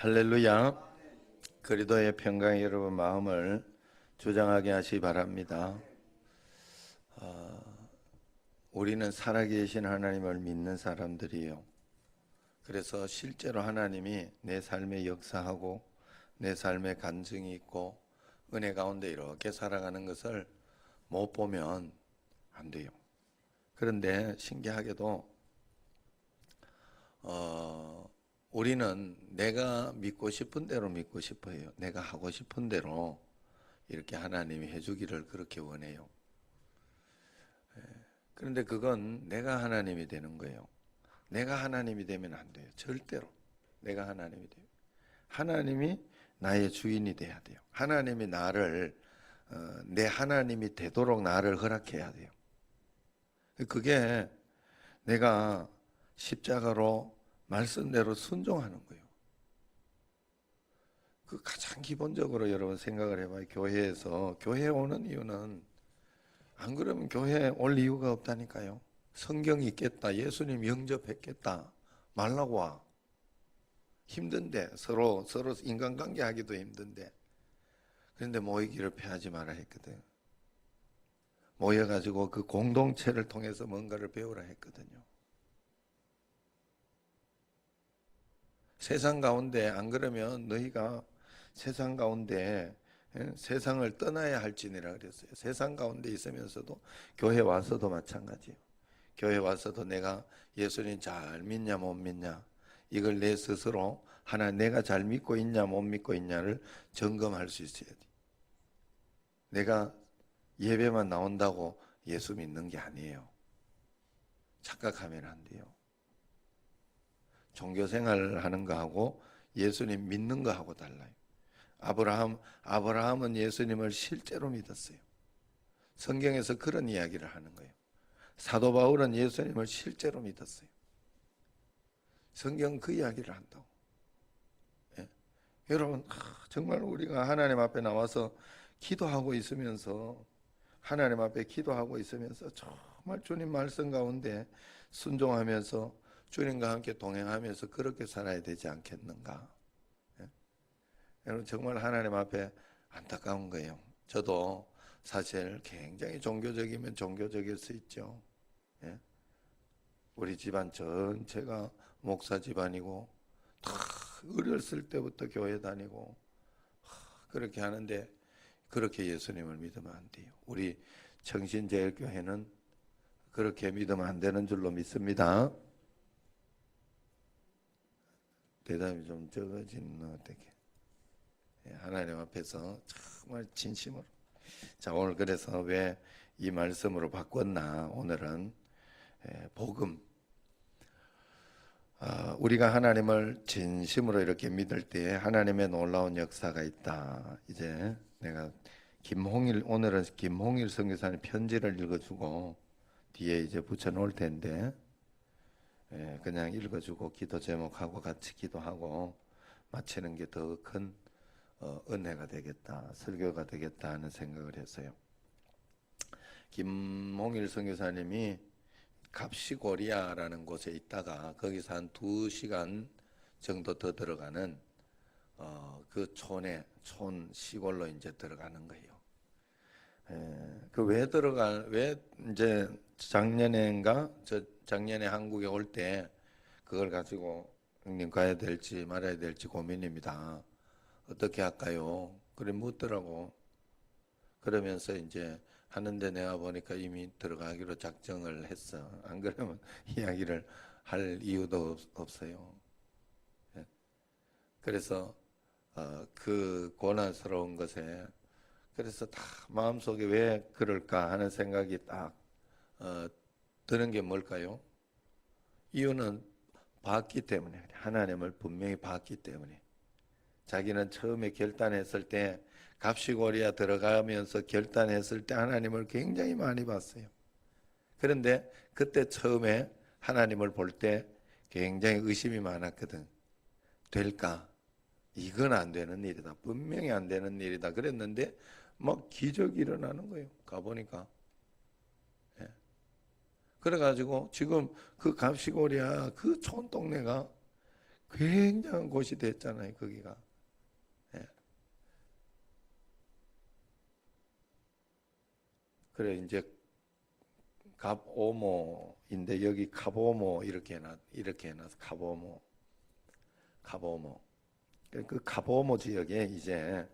할렐루야. 그리스도의 평강이 여러분 마음을 주장하게 하시기 바랍니다. 우리는 살아계신 하나님을 믿는 사람들이에요. 그래서 실제로 하나님이 내 삶에 역사하고 내 삶에 간증이 있고 은혜 가운데 이렇게 살아가는 것을 못 보면 안 돼요. 그런데 신기하게도 우리는 내가 믿고 싶은 대로 믿고 싶어요. 내가 하고 싶은 대로 이렇게 하나님이 해주기를 그렇게 원해요. 그런데 그건 내가 하나님이 되는 거예요. 내가 하나님이 되면 안 돼요. 절대로. 내가 하나님이 돼요. 하나님이 나의 주인이 돼야 돼요. 하나님이 나를 내 하나님이 되도록 나를 허락해야 돼요. 그게 내가 십자가로 말씀대로 순종하는 거예요. 그 가장 기본적으로 여러분 생각을 해봐요. 교회에 오는 이유는 안 그러면 교회에 올 이유가 없다니까요. 성경이 있겠다, 예수님 영접했겠다 말라고 와. 힘든데 서로 인간관계 하기도 힘든데. 그런데 모이기를 패하지 말아 했거든. 모여가지고 그 공동체를 통해서 뭔가를 배우라 했거든요. 세상 가운데 안 그러면 너희가 세상 가운데 세상을 떠나야 할지니라 그랬어요. 세상 가운데 있으면서도 교회 와서도 마찬가지예요. 교회 와서도 내가 예수님 잘 믿냐 못 믿냐 이걸 내 스스로 하나 내가 잘 믿고 있냐 못 믿고 있냐를 점검할 수 있어야 돼. 내가 예배만 나온다고 예수 믿는 게 아니에요. 착각하면 안 돼요. 종교 생활을 하는 거하고 예수님 믿는 거하고 달라요. 아브라함은 예수님을 실제로 믿었어요. 성경에서 그런 이야기를 하는 거예요. 사도 바울은 예수님을 실제로 믿었어요. 성경 그 이야기를 한다고. 예. 여러분 정말 우리가 하나님 앞에 나와서 기도하고 있으면서 하나님 앞에 기도하고 있으면서 정말 주님 말씀 가운데 순종하면서 주님과 함께 동행하면서 그렇게 살아야 되지 않겠는가? 예? 여러분 정말 하나님 앞에 안타까운 거예요. 저도 사실 굉장히 종교적이면 종교적일 수 있죠. 예? 우리 집안 전체가 목사 집안이고 다 어렸을 때부터 교회 다니고 그렇게 하는데 그렇게 예수님을 믿으면 안 돼요. 우리 청신제일교회는 그렇게 믿으면 안 되는 줄로 믿습니다. 대답이 좀 적어지는 어떻게? 하나님 앞에서 정말 진심으로. 자, 오늘 그래서 왜 이 말씀으로 바꿨나? 오늘은 복음. 우리가 하나님을 진심으로 이렇게 믿을 때 하나님의 놀라운 역사가 있다. 이제 내가 오늘은 김홍일 선교사님 편지를 읽어주고 뒤에 이제 붙여놓을 텐데 그냥 읽어주고 기도 제목하고 같이 기도하고 마치는 게 더 큰 은혜가 되겠다, 설교가 되겠다 하는 생각을 했어요. 김홍일 선교사님이 갑시고리아라는 곳에 있다가 거기서 한 2시간 정도 더 들어가는 그 촌 시골로 이제 들어가는 거예요. 왜 이제 작년에 한국에 올 때 그걸 가지고 형님 가야 될지 말아야 될지 고민입니다. 어떻게 할까요? 그래 묻더라고. 그러면서 이제 하는데 내가 보니까 이미 들어가기로 작정을 했어. 안 그러면 이야기를 할 이유도 없어요. 그래서 그 고난스러운 것에 그래서 다 마음속에 왜 그럴까 하는 생각이 딱 드는 게 뭘까요? 이유는 봤기 때문에, 하나님을 분명히 봤기 때문에. 자기는 처음에 결단했을 때 갑시고리아 들어가면서 결단했을 때 하나님을 굉장히 많이 봤어요. 그런데 그때 처음에 하나님을 볼 때 굉장히 의심이 많았거든. 될까? 이건 안 되는 일이다. 분명히 안 되는 일이다. 그랬는데 막 기적이 일어나는 거예요. 가보니까. 예. 그래가지고 지금 그 갑시고리아 그 촌동네가 굉장한 곳이 됐잖아요, 거기가. 예. 그래 이제 갑오모인데 여기 갑오모 이렇게 해놔서 갑오모. 그 갑오모 지역에 이제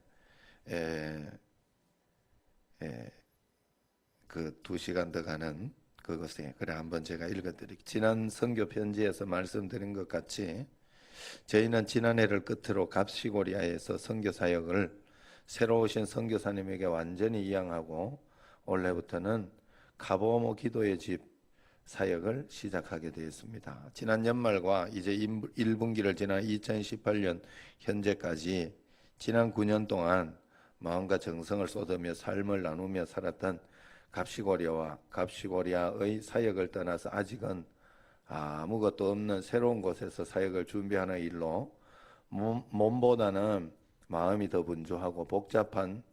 에, 그 2시간 더 가는 그것에 그래 한번 제가 읽어드릴게요. 지난 선교 편지에서 말씀드린 것 같이 저희는 지난해를 끝으로 갑시고리아에서 선교 사역을 새로 오신 선교사님에게 완전히 이양하고 올해부터는 가보모 기도의 집 사역을 시작하게 되었습니다. 지난 연말과 이제 1분기를 지난 2018년 현재까지 지난 9년 동안 마음과 정성을 쏟으며 삶을 나누며 살았던 갑시고리아의 사역을 떠나서 아직은 아무것도 없는 새로운 곳에서 사역을 준비하는 일로 몸보다는 마음이 더 분주하고 복잡한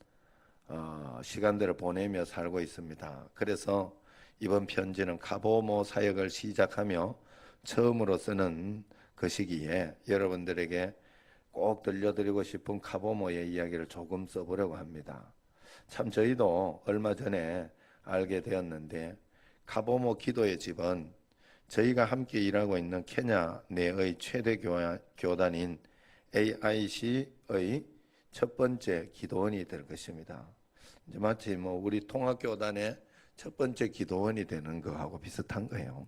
시간들을 보내며 살고 있습니다. 그래서 이번 편지는 가보모 사역을 시작하며 처음으로 쓰는 그 시기에 여러분들에게 꼭 들려드리고 싶은 가보모의 이야기를 조금 써보려고 합니다. 참 저희도 얼마 전에 알게 되었는데 가보모 기도의 집은 저희가 함께 일하고 있는 케냐 내의 최대 교단인 AIC의 첫 번째 기도원이 될 것입니다. 이제 마치 우리 통합교단의 첫 번째 기도원이 되는 거하고 비슷한 거예요.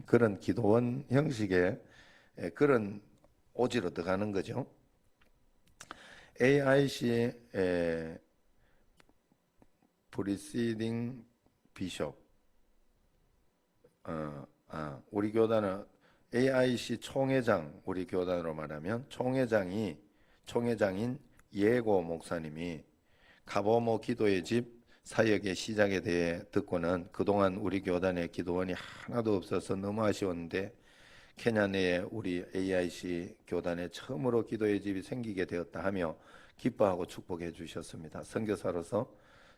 그런 기도원 형식의 그런 오지로 들어가는 거죠. AIC 프리시딩 비숍 우리 교단은 AIC 총회장, 우리 교단으로 말하면 총회장인 예고 목사님이 가보모 기도의 집 사역의 시작에 대해 듣고는 그동안 우리 교단의 기도원이 하나도 없어서 너무 아쉬웠는데 케냐 내에 우리 AIC 교단에 처음으로 기도의 집이 생기게 되었다 하며 기뻐하고 축복해 주셨습니다. 선교사로서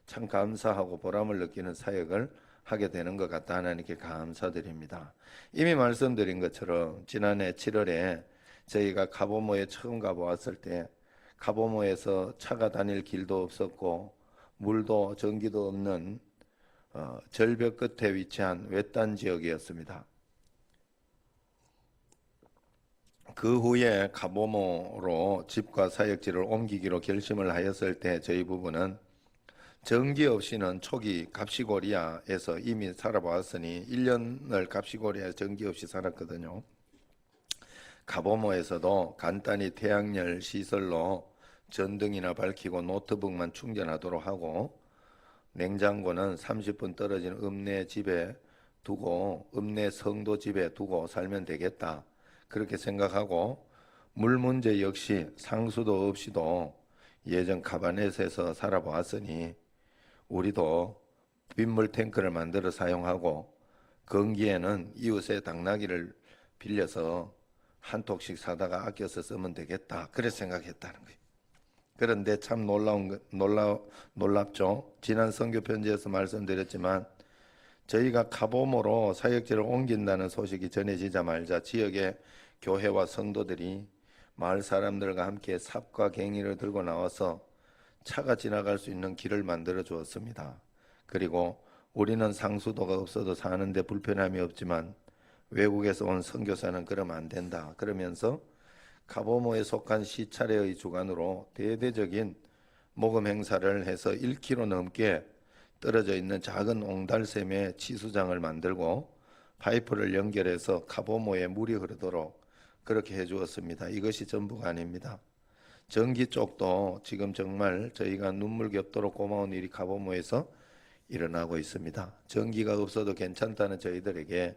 참 감사하고 보람을 느끼는 사역을 하게 되는 것 같다. 하나님께 감사드립니다. 이미 말씀드린 것처럼 지난해 7월에 저희가 가보모에 처음 가보았을 때 가보모에서 차가 다닐 길도 없었고 물도 전기도 없는 절벽 끝에 위치한 외딴 지역이었습니다. 그 후에 가보모로 집과 사역지를 옮기기로 결심을 하였을 때 저희 부부는 전기 없이는 초기 갑시고리아에서 이미 살아보았으니 1년을 갑시고리아에 전기 없이 살았거든요. 가보모에서도 간단히 태양열 시설로 전등이나 밝히고 노트북만 충전하도록 하고 냉장고는 30분 떨어진 읍내 성도 집에 두고 살면 되겠다. 그렇게 생각하고 물 문제 역시 상수도 없이도 예전 카바넷에서 살아보았으니 우리도 빗물 탱크를 만들어 사용하고 건기에는 이웃의 당나귀를 빌려서 한 톡씩 사다가 아껴서 쓰면 되겠다. 그래 생각했다는 거예요. 그런데 참 놀랍죠. 지난 선교 편지에서 말씀드렸지만 저희가 가보모로 사역지를 옮긴다는 소식이 전해지자마자 지역의 교회와 성도들이 마을 사람들과 함께 삽과 갱이를 들고 나와서 차가 지나갈 수 있는 길을 만들어 주었습니다. 그리고 우리는 상수도가 없어도 사는데 불편함이 없지만 외국에서 온 선교사는 그러면 안 된다. 그러면서 가보모에 속한 시차례의 주관으로 대대적인 모금 행사를 해서 1km 넘게 떨어져 있는 작은 옹달샘의 치수장을 만들고 파이프를 연결해서 가보모에 물이 흐르도록 그렇게 해주었습니다. 이것이 전부가 아닙니다. 전기 쪽도 지금 정말 저희가 눈물겹도록 고마운 일이 가보모에서 일어나고 있습니다. 전기가 없어도 괜찮다는 저희들에게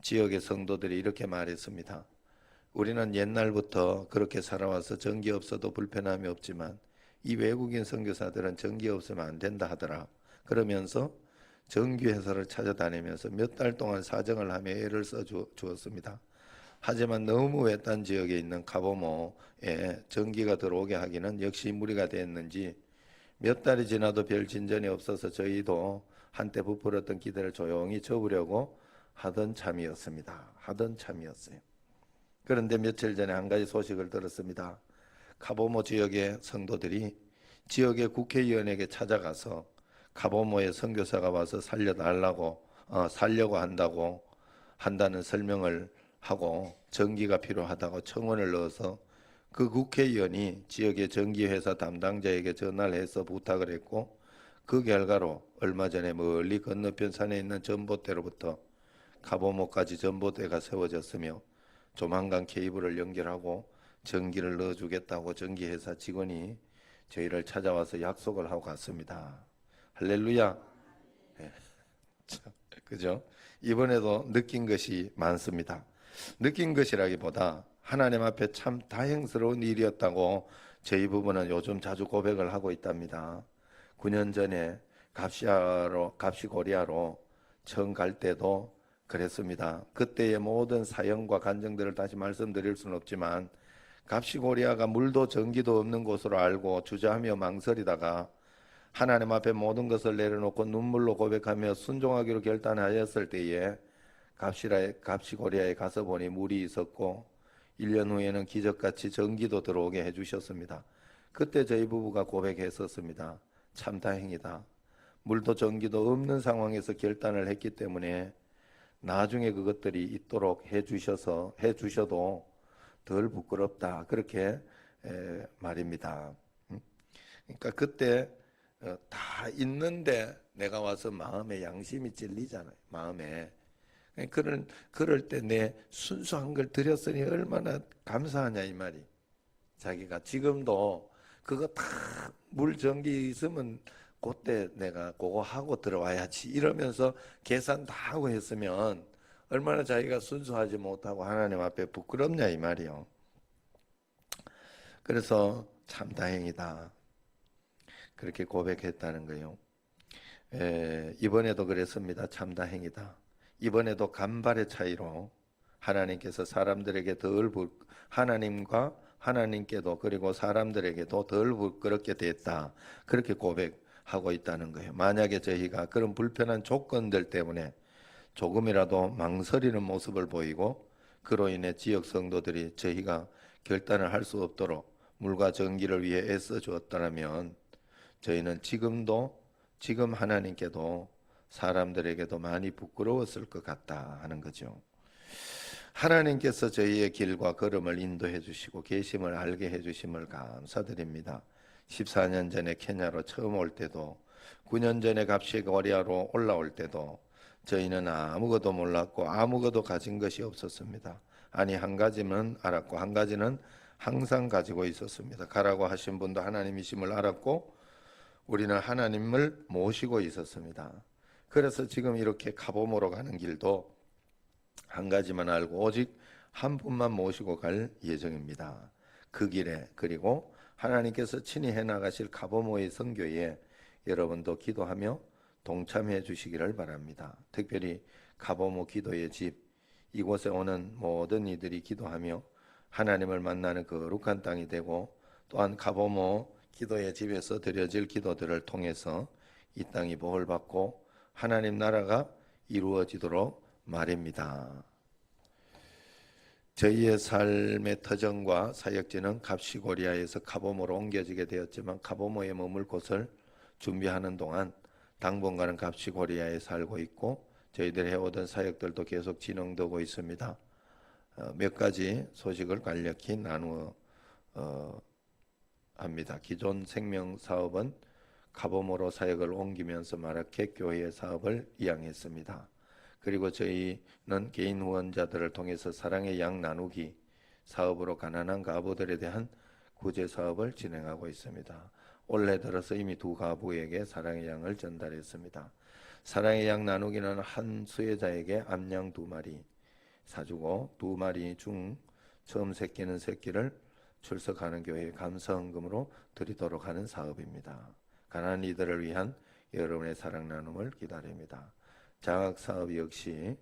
지역의 성도들이 이렇게 말했습니다. 우리는 옛날부터 그렇게 살아와서 전기 없어도 불편함이 없지만 이 외국인 선교사들은 전기 없으면 안 된다 하더라. 그러면서 전기회사를 찾아다니면서 몇 달 동안 사정을 하며 애를 써 주었습니다. 하지만 너무 외딴 지역에 있는 가보모에 전기가 들어오게 하기는 역시 무리가 됐는지 몇 달이 지나도 별 진전이 없어서 저희도 한때 부풀었던 기대를 조용히 접으려고 하던 참이었습니다. 하던 참이었어요. 그런데 며칠 전에 한 가지 소식을 들었습니다. 카보모 지역의 성도들이 지역의 국회의원에게 찾아가서 카보모의 선교사가 와서 살려고 한다는 설명을 하고 전기가 필요하다고 청원을 넣어서 그 국회의원이 지역의 전기회사 담당자에게 전화를 해서 부탁을 했고, 그 결과로 얼마 전에 멀리 건너편 산에 있는 전봇대로부터 카보모까지 전봇대가 세워졌으며 조만간 케이블을 연결하고 전기를 넣어주겠다고 전기회사 직원이 저희를 찾아와서 약속을 하고 갔습니다. 할렐루야. 네, 그죠? 이번에도 느낀 것이 많습니다. 느낀 것이라기보다 하나님 앞에 참 다행스러운 일이었다고 저희 부부는 요즘 자주 고백을 하고 있답니다. 9년 전에 갑시고리아로 처음 갈 때도 그랬습니다. 그때의 모든 사연과 간증들을 다시 말씀드릴 수는 없지만, 갑시고리아가 물도 전기도 없는 곳으로 알고 주저하며 망설이다가 하나님 앞에 모든 것을 내려놓고 눈물로 고백하며 순종하기로 결단하였을 때에 갑시고리아에 가서 보니 물이 있었고 1년 후에는 기적같이 전기도 들어오게 해주셨습니다. 그때 저희 부부가 고백했었습니다. 참 다행이다. 물도 전기도 없는 상황에서 결단을 했기 때문에 나중에 그것들이 있도록 해주셔도 덜 부끄럽다. 그렇게 말입니다. 그러니까 그때 다 있는데 내가 와서 마음에 양심이 찔리잖아요. 마음에. 그럴 때 내 순수한 걸 드렸으니 얼마나 감사하냐 이 말이. 자기가 지금도 그거 다 물 전기 있으면 그때 내가 그거 하고 들어와야지 이러면서 계산 다 하고 했으면 얼마나 자기가 순수하지 못하고 하나님 앞에 부끄럽냐 이 말이요. 그래서 참 다행이다. 그렇게 고백했다는 거예요. 이번에도 그랬습니다. 참 다행이다. 이번에도 간발의 차이로 하나님께서 하나님과 하나님께도 그리고 사람들에게도 덜 부끄럽게 됐다. 그렇게 고백하고 있다는 거예요. 만약에 저희가 그런 불편한 조건들 때문에 조금이라도 망설이는 모습을 보이고 그로 인해 지역 성도들이 저희가 결단을 할 수 없도록 물과 전기를 위해 애써 주었다면 저희는 지금 하나님께도 사람들에게도 많이 부끄러웠을 것 같다 하는 거죠. 하나님께서 저희의 길과 걸음을 인도해 주시고 계심을 알게 해 주심을 감사드립니다. 14년 전에 케냐로 처음 올 때도 9년 전에 갑시고리아로 올라올 때도 저희는 아무것도 몰랐고 아무것도 가진 것이 없었습니다. 아니, 한 가지는 알았고 한 가지는 항상 가지고 있었습니다. 가라고 하신 분도 하나님이심을 알았고 우리는 하나님을 모시고 있었습니다. 그래서 지금 이렇게 카보모로 가는 길도 한 가지만 알고 오직 한 분만 모시고 갈 예정입니다. 그 길에, 그리고 하나님께서 친히 해나가실 카보모의 선교에 여러분도 기도하며 동참해 주시기를 바랍니다. 특별히 카보모 기도의 집, 이곳에 오는 모든 이들이 기도하며 하나님을 만나는 거룩한 땅이 되고, 또한 카보모 기도의 집에서 드려질 기도들을 통해서 이 땅이 복을 받고 하나님 나라가 이루어지도록 말입니다. 저희의 삶의 터전과 사역지는 갑시고리아에서 카보모로 옮겨지게 되었지만 카보모에 머물 곳을 준비하는 동안 당분간은 갑시고리아에 살고 있고 저희들이 해오던 사역들도 계속 진행되고 있습니다. 몇 가지 소식을 간략히 나누어 합니다. 기존 생명사업은 카보모로 사역을 옮기면서 마라케 교회의 사업을 이양했습니다. 그리고 저희는 개인 후원자들을 통해서 사랑의 양 나누기 사업으로 가난한 가부들에 대한 구제 사업을 진행하고 있습니다. 올해 들어서 이미 2가부에게 사랑의 양을 전달했습니다. 사랑의 양 나누기는 한 수혜자에게 암양 2마리 사주고 2마리 중 처음 새끼는 새끼를 출석하는 교회에 감사헌금으로 드리도록 하는 사업입니다. 가난한 이들을 위한 여러분의 사랑 나눔을 기다립니다. 장학사업 역시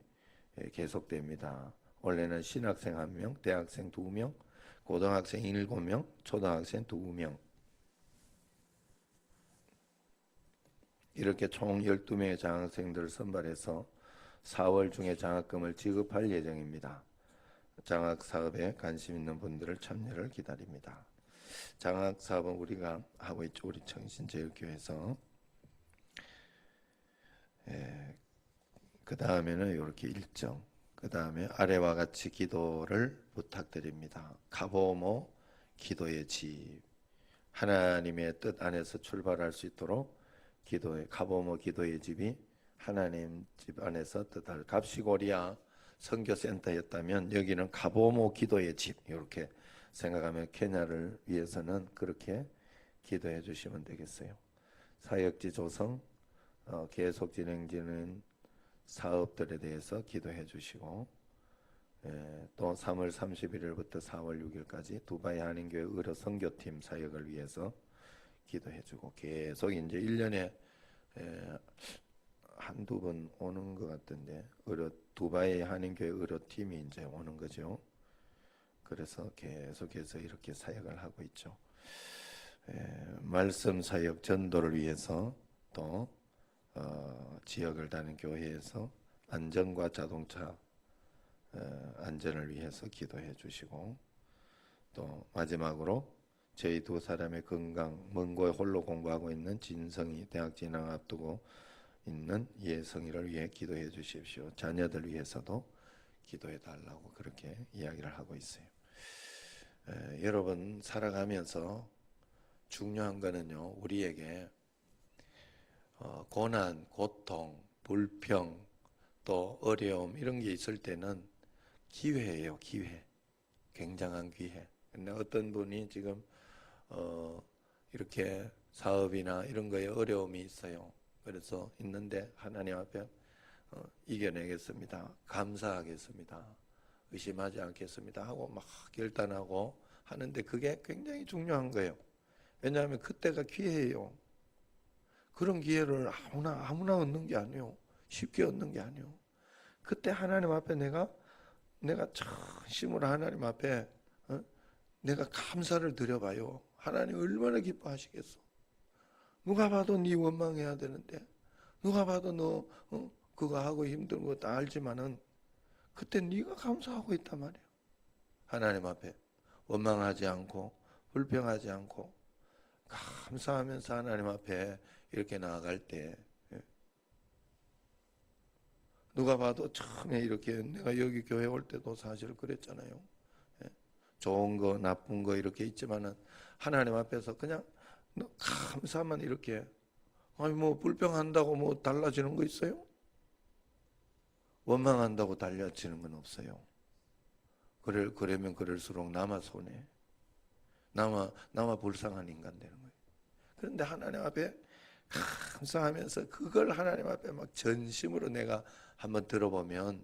계속됩니다. 원래는 신학생 1명, 대학생 2명, 고등학생 7명, 초등학생 2명 이렇게 총 12명의 장학생들을 선발해서 4월 중에 장학금을 지급할 예정입니다. 장학 사업에 관심 있는 분들을 참여를 기다립니다. 장학 사업은 우리가 하고 있죠. 우리 청신제일교회에서. 그 다음에는 이렇게 일정. 그 다음에 아래와 같이 기도를 부탁드립니다. 가보모 기도의 집. 하나님의 뜻 안에서 출발할 수 있도록 기도의 가보모 기도의 집이 하나님 집 안에서 뜻할 갑시고리아 선교센터였다면 여기는 가보모 기도의 집 이렇게 생각하면 케냐를 위해서는 그렇게 기도해 주시면 되겠어요. 사역지 조성 계속 진행되는 사업들에 대해서 기도해 주시고 또 3월 31일부터 4월 6일까지 두바이 한인교회 의료 선교팀 사역을 위해서 기도해 주고 계속 이제 1년에 한두 번 오는 것 같던데 두바이 한인교회 의료팀이 이제 오는 거죠. 그래서 계속해서 이렇게 사역을 하고 있죠. 말씀 사역 전도를 위해서 또 지역을 다니는 교회에서 안전과 자동차 안전을 위해서 기도해 주시고 또 마지막으로 저희 두 사람의 건강 먼 곳에 홀로 공부하고 있는 진성이 대학 진학 앞두고 있는 예성이를 위해 기도해 주십시오. 자녀들 위해서도 기도해 달라고 그렇게 이야기를 하고 있어요. 여러분 살아가면서 중요한 거는요, 우리에게 고난, 고통, 불평, 또 어려움 이런 게 있을 때는 기회예요, 기회. 굉장한 기회. 근데 어떤 분이 지금 이렇게 사업이나 이런 거에 어려움이 있어요. 그래서 있는데 하나님 앞에 이겨내겠습니다. 감사하겠습니다. 의심하지 않겠습니다. 하고 막 결단하고 하는데 그게 굉장히 중요한 거예요. 왜냐하면 그때가 기회예요. 그런 기회를 아무나 얻는 게 아니에요. 쉽게 얻는 게 아니에요. 그때 하나님 앞에 내가 진심으로 하나님 앞에 내가 감사를 드려봐요. 하나님 얼마나 기뻐하시겠어. 누가 봐도 네 원망해야 되는데 누가 봐도 너 그거 하고 힘든 거 다 알지만은 그때 네가 감사하고 있단 말이에요. 하나님 앞에 원망하지 않고 불평하지 않고 감사하면서 하나님 앞에 이렇게 나아갈 때 누가 봐도 처음에 이렇게 내가 여기 교회 올 때도 사실 그랬잖아요. 좋은 거 나쁜 거 이렇게 있지만은 하나님 앞에서 그냥 감사만 이렇게 아니 뭐 불평한다고 뭐 달라지는 거 있어요? 원망한다고 달라지는 건 없어요. 그러면 그럴수록 나만 손해. 나만 불쌍한 인간 되는 거예요. 그런데 하나님 앞에 감사하면서 그걸 하나님 앞에 막 전심으로 내가 한번 들어보면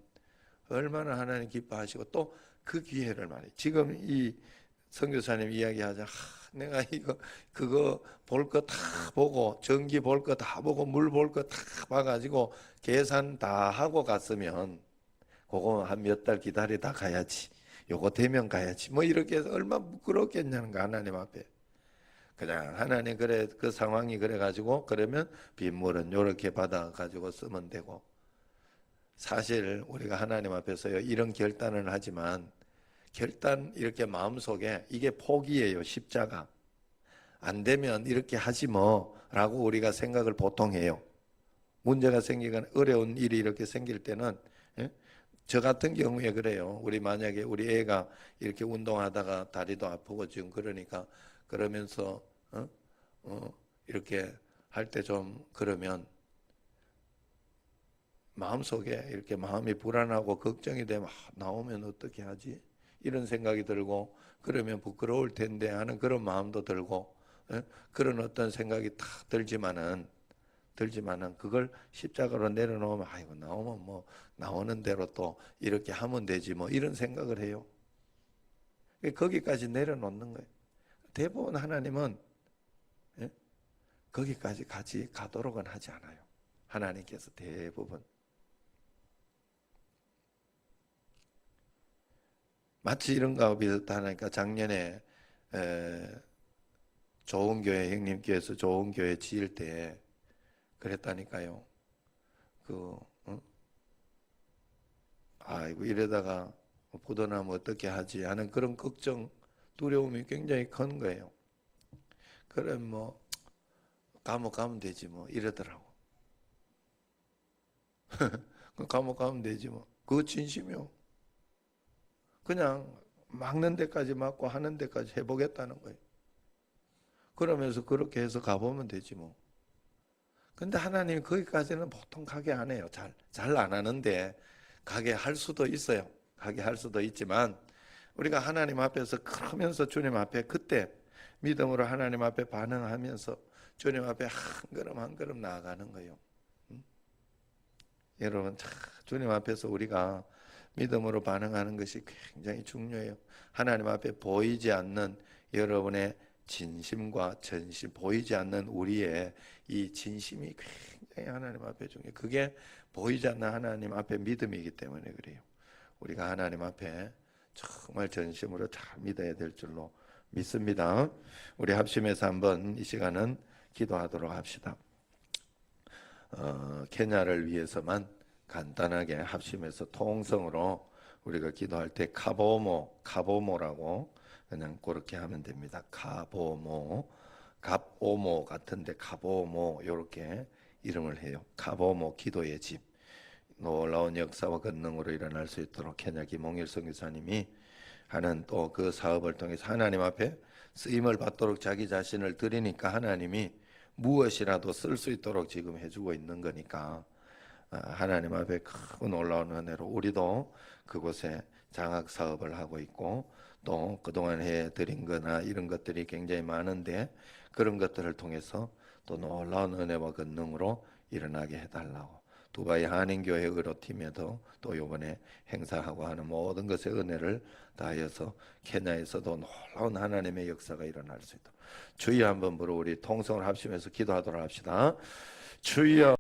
얼마나 하나님 기뻐하시고 또 그 기회를 말이에요. 지금 이 선교사님 이야기하자. 내가 그거 볼 거 다 보고 전기 볼 거 다 보고 물 볼 거 다 봐가지고 계산 다 하고 갔으면 그거 한 몇 달 기다리다 가야지. 요거 되면 가야지. 뭐 이렇게 해서 얼마나 부끄럽겠냐는 거 하나님 앞에. 그냥 하나님 그래 그 상황이 그래 가지고 그러면 빗물은 요렇게 받아 가지고 쓰면 되고 사실 우리가 하나님 앞에서요 이런 결단을 하지만 결단 이렇게 마음속에 이게 포기예요. 십자가 안 되면 이렇게 하지 뭐라고 우리가 생각을 보통 해요. 문제가 생기거나 어려운 일이 이렇게 생길 때는 저 같은 경우에 그래요. 우리 만약에 우리 애가 이렇게 운동하다가 다리도 아프고 지금 그러니까 그러면서 이렇게 할 때 좀 그러면 마음속에 이렇게 마음이 불안하고 걱정이 되면 나오면 어떻게 하지? 이런 생각이 들고 그러면 부끄러울 텐데 하는 그런 마음도 들고 그런 어떤 생각이 탁 들지만은 그걸 십자가로 내려놓으면 아이고 나오면 뭐 나오는 대로 또 이렇게 하면 되지 뭐 이런 생각을 해요. 거기까지 내려놓는 거예요. 대부분 하나님은 거기까지 같이 가도록은 하지 않아요. 하나님께서 대부분 마치 이런 거하고 비슷하니까 작년에 좋은 교회 형님께서 좋은 교회 지을 때 그랬다니까요. 아이고 이러다가 부도나면 어떻게 하지 하는 그런 걱정, 두려움이 굉장히 큰 거예요. 그래 뭐 감옥 가면 되지 뭐 이러더라고. 감옥 가면 되지 뭐. 그거 진심이요. 그냥 막는 데까지 막고 하는 데까지 해보겠다는 거예요. 그러면서 그렇게 해서 가보면 되지 뭐. 근데 하나님이 거기까지는 보통 가게 안 해요. 잘 안 하는데 가게 할 수도 있어요. 가게 할 수도 있지만 우리가 하나님 앞에서 그러면서 주님 앞에 그때 믿음으로 하나님 앞에 반응하면서 주님 앞에 한 걸음 한 걸음 나아가는 거예요. 여러분, 주님 앞에서 우리가 믿음으로 반응하는 것이 굉장히 중요해요. 하나님 앞에 보이지 않는 여러분의 진심과 전심, 보이지 않는 우리의 이 진심이 굉장히 하나님 앞에 중요해요. 그게 보이지 않는 하나님 앞에 믿음이기 때문에 그래요. 우리가 하나님 앞에 정말 전심으로 잘 믿어야 될 줄로 믿습니다. 우리 합심해서 한번 이 시간은 기도하도록 합시다. 케냐를 위해서만 간단하게 합심해서 통성으로 우리가 기도할 때 카보모라고 그냥 그렇게 하면 됩니다. 카보모, 갑오모 같은데 카보모 이렇게 이름을 해요. 카보모 기도의 집. 놀라운 역사와 권능으로 일어날 수 있도록 케냐 김홍일 선교사님이 하는 또 그 사업을 통해서 하나님 앞에 쓰임을 받도록 자기 자신을 드리니까 하나님이 무엇이라도 쓸 수 있도록 지금 해주고 있는 거니까 하나님 앞에 큰 놀라운 은혜로 우리도 그곳에 장학 사업을 하고 있고 또 그동안 해드린 거나 이런 것들이 굉장히 많은데 그런 것들을 통해서 또 놀라운 은혜와 권능으로 일어나게 해달라고 두바이 한인교회 의료팀에도 또 이번에 행사하고 하는 모든 것의 은혜를 다하여서 케냐에서도 놀라운 하나님의 역사가 일어날 수 있도록 주여 한번 부르 우리 통성을 합심해서 기도하도록 합시다. 주여